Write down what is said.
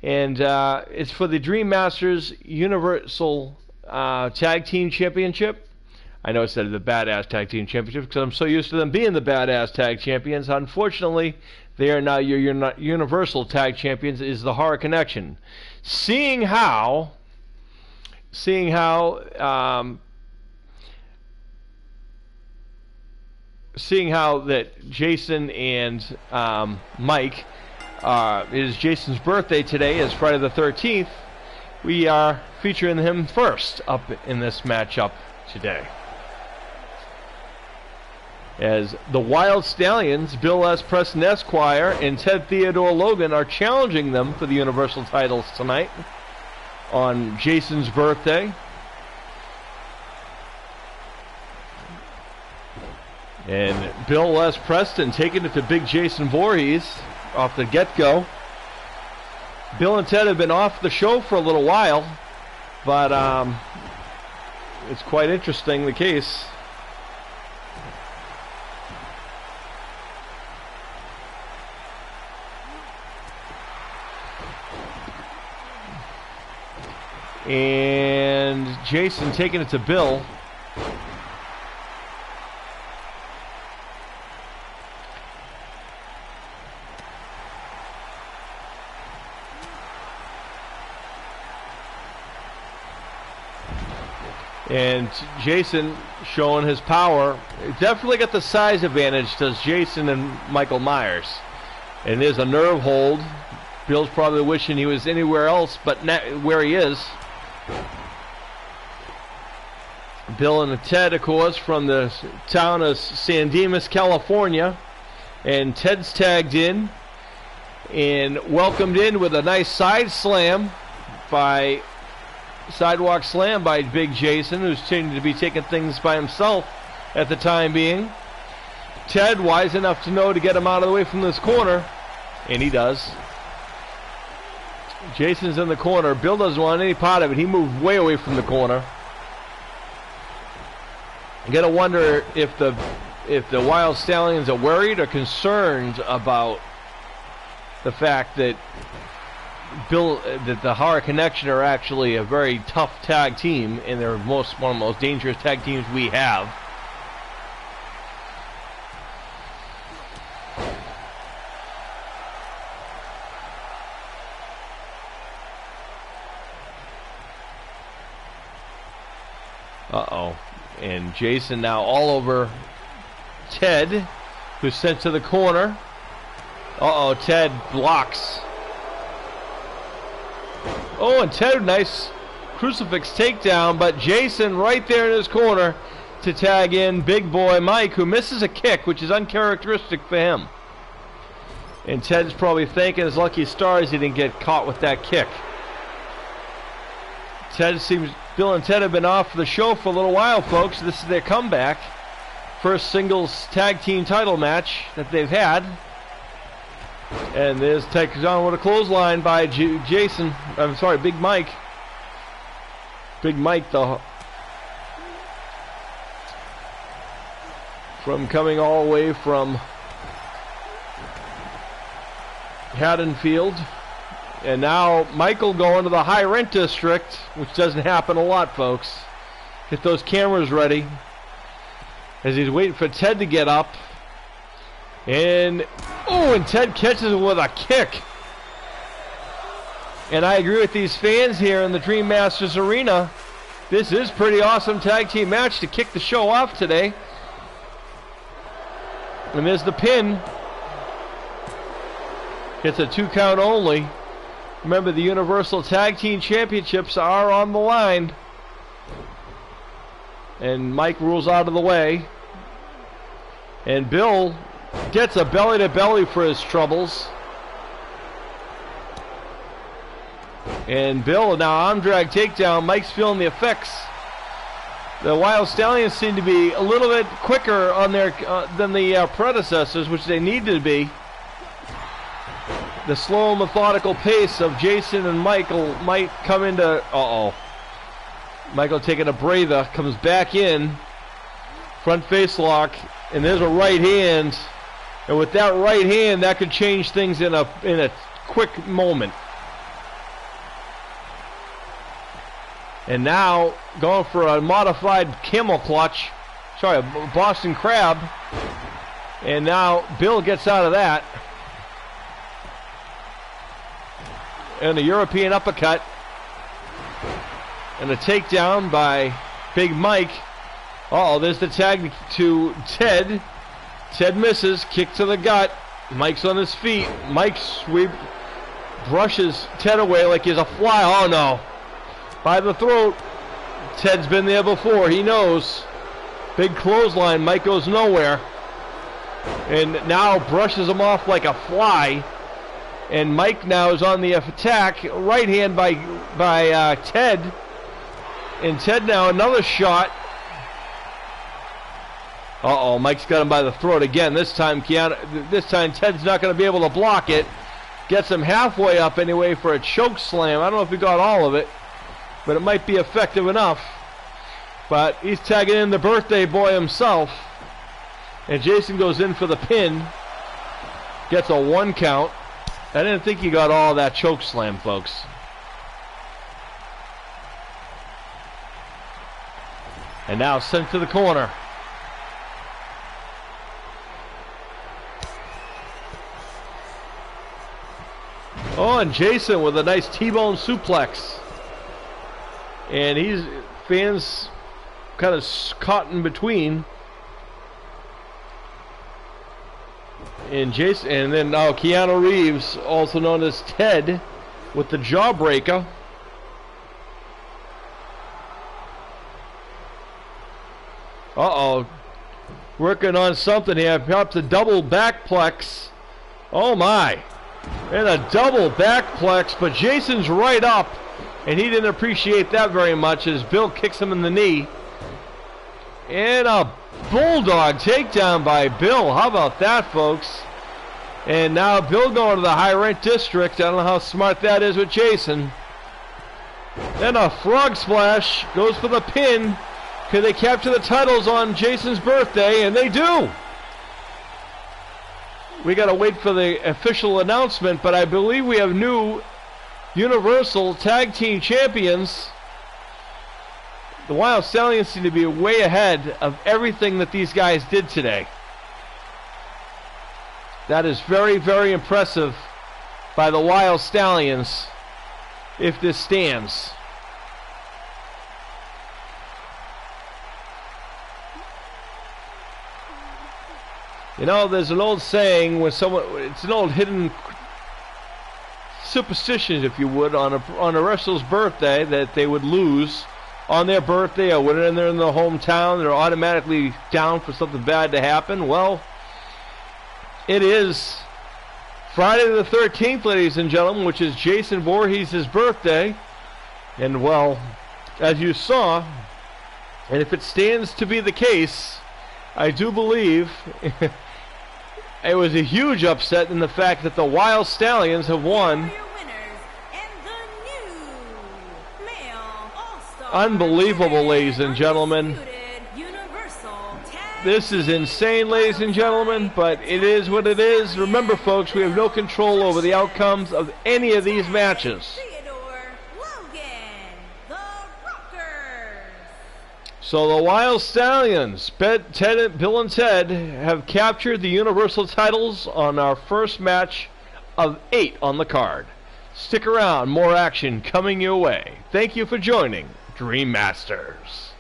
And it's for the Dream Masters Universal Tag Team Championship. I know it said the Badass Tag Team Championship because I'm so used to them being the Badass Tag Champions. Unfortunately, they are now your Universal Tag Champions is the Horror Connection. Seeing how that Jason and Mike, it is Jason's birthday today, is Friday the 13th, we are featuring him first up in this matchup today. As the Wyld Stalyns, Bill S. Preston Esquire, and Ted Theodore Logan are challenging them for the Universal titles tonight on Jason's birthday. And Bill S. Preston taking it to Big Jason Voorhees off the get-go. Bill and Ted have been off the show for a little while, but it's quite interesting, the case. And Jason taking it to Bill. And Jason showing his power. Definitely got the size advantage, does Jason and Michael Myers. And there's a nerve hold. Bill's probably wishing he was anywhere else but where he is. Bill and Ted, of course, from the town of San Dimas, California. And Ted's tagged in and welcomed in with a nice sidewalk slam by Big Jason, who's tending to be taking things by himself at the time being. Ted, wise enough to know to get him out of the way from this corner, and he does. Jason's in the corner. Bill doesn't want any part of it. He moved way away from the corner. You gotta wonder if the Wyld Stalyns are worried or concerned about the fact that the Horror Connection are actually a very tough tag team, and they're one of the most dangerous tag teams we have. Uh-oh. And Jason now all over Ted, who's sent to the corner. Uh-oh, Ted blocks. Oh, and Ted, nice crucifix takedown, but Jason right there in his corner to tag in Big Boy Mike, who misses a kick, which is uncharacteristic for him. And Ted's probably thanking his lucky stars he didn't get caught with that kick. Bill and Ted have been off the show for a little while, folks. This is their comeback. First singles tag team title match that they've had. And there's takedown with a clothesline by Jason. I'm sorry, Big Mike. Big Mike, from coming all the way from Haddonfield. And now Michael going to the high rent district, which doesn't happen a lot, folks. Get those cameras ready as he's waiting for Ted to get up. And Ted catches him with a kick. And I agree with these fans here in the Dream Masters Arena. This is pretty awesome tag team match to kick the show off today. And there's the pin. It's a 2 count only. Remember, the Universal Tag Team Championships are on the line. And Mike rules out of the way. And Bill gets a belly-to-belly for his troubles. And Bill, now arm drag takedown. Mike's feeling the effects. The Wyld Stalyns seem to be a little bit quicker on their than the predecessors, which they need to be. The slow, methodical pace of Jason and Michael might come into... Michael taking a breather, comes back in. Front face lock, and there's a right hand. And with that right hand, that could change things in a quick moment. And now going for a modified camel clutch. Sorry, a Boston Crab. And now Bill gets out of that. And a European uppercut. And a takedown by Big Mike. Uh-oh, there's the tag to Ted. Ted misses, kick to the gut. Mike's on his feet. Mike sweep, brushes Ted away like he's a fly. Oh no. By the throat. Ted's been there before, he knows. Big clothesline, Mike goes nowhere. And now brushes him off like a fly. And Mike now is on the attack. Right hand by Ted. And Ted now another shot. Uh-oh, Mike's got him by the throat again. This time Ted's not going to be able to block it. Gets him halfway up anyway for a choke slam. I don't know if he got all of it, but it might be effective enough. But he's tagging in the birthday boy himself. And Jason goes in for the pin. Gets a 1 count. I didn't think he got all of that choke slam, folks. And now sent to the corner. Oh, and Jason with a nice T-bone suplex. And fans kind of caught in between. And Jason, and then now Keanu Reeves, also known as Ted, with the jawbreaker. Uh-oh. Working on something here. Perhaps a double backplex. Oh my. And a double backplex, but Jason's right up, and he didn't appreciate that very much as Bill kicks him in the knee. And a bulldog takedown by Bill. How about that, folks? And now Bill going to the high rent district. I don't know how smart that is with Jason. Then a frog splash goes for the pin. Can they capture the titles on Jason's birthday? And they do. We got to wait for the official announcement, but I believe we have new Universal Tag Team Champions. The Wyld Stalyns seem to be way ahead of everything that these guys did today. That is very, very impressive by the Wyld Stalyns, if this stands. You know, there's an old saying when it's an old hidden superstition, if you would, on a wrestler's birthday, that they would lose on their birthday or when they're in their hometown, they're automatically down for something bad to happen. Well, it is Friday the 13th, ladies and gentlemen, which is Jason Voorhees' birthday. And, well, as you saw, and if it stands to be the case, I do believe it was a huge upset in the fact that the Wyld Stalyns have won. Unbelievable, ladies and gentlemen. This is insane, ladies and gentlemen, but it is what it is. Remember, folks, we have no control over the outcomes of any of these matches. So the Wyld Stalyns, Bill and Ted, have captured the Universal titles on our first match of 8 on the card. Stick around, more action coming your way. Thank you for joining Dream Masters.